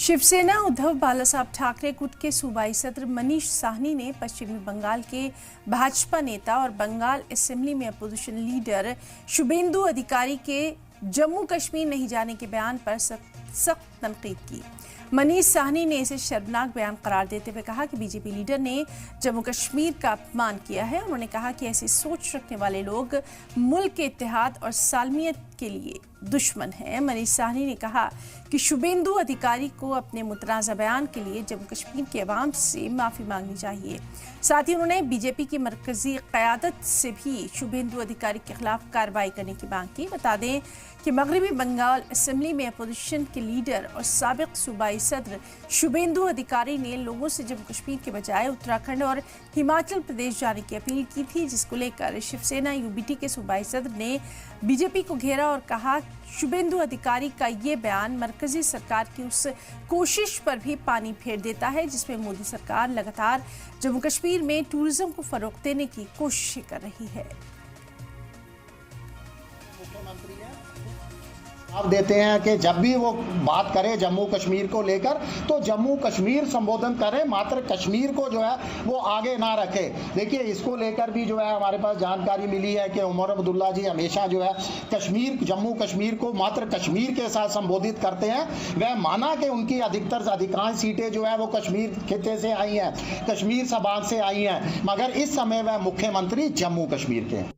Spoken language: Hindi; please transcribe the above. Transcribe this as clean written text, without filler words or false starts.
शिवसेना उद्धव बालासाहब ठाकरे गुट के सूबाई सदर मनीष साहनी ने पश्चिमी बंगाल के भाजपा नेता और बंगाल असेंबली में अपोजिशन लीडर शुभेंदु अधिकारी के जम्मू कश्मीर नहीं जाने के बयान पर सख्त तनकीद की। मनीष साहनी ने इसे शर्मनाक बयान करार देते हुए कहा कि बीजेपी लीडर ने जम्मू कश्मीर का अपमान किया है। उन्होंने कहा कि ऐसी सोच रखने वाले लोग मुल्क के इत्तेहाद और सालमियत के लिए दुश्मन हैं। मनीष साहनी ने कहा कि शुभेंदु अधिकारी को अपने मुतनाज़ा बयान के लिए जम्मू कश्मीर के अवाम से माफ़ी मांगनी चाहिए। साथ ही उन्होंने बीजेपी की मरकजी क़यादत से भी शुभेंदु अधिकारी के खिलाफ कार्रवाई करने की मांग की। बता दें कि मगरबी बंगाल असेंबली में अपोजिशन के लीडर और साबिक सूबाई सदर शुभेंदु अधिकारी ने लोगों से जम्मू कश्मीर के बजाय उत्तराखंड और हिमाचल प्रदेश जाने की अपील की थी, जिसको लेकर शिवसेना यूबीटी के सूबाई सदर ने बीजेपी को घेरा और कहा शुभेंदु अधिकारी का ये बयान मरकजी सरकार की उस कोशिश पर भी पानी फेर देता है जिसमें मोदी सरकार लगातार जम्मू कश्मीर में टूरिज्म को फरोग देने की कोशिश कर रही है। आप देते हैं कि जब भी वो बात करे जम्मू कश्मीर को लेकर तो जम्मू कश्मीर संबोधन करे, मात्र कश्मीर को जो है वो आगे ना रखे। देखिए, इसको लेकर भी जो है हमारे पास जानकारी मिली है कि उमर अब्दुल्ला जी हमेशा जो है जम्मू कश्मीर को मात्र कश्मीर के साथ संबोधित करते हैं। वह माना कि उनकी अधिकांश सीटें जो है वो कश्मीर खित्ते से आई हैं, कश्मीर सभाग से आई हैं, मगर इस समय वह मुख्यमंत्री जम्मू कश्मीर के हैं।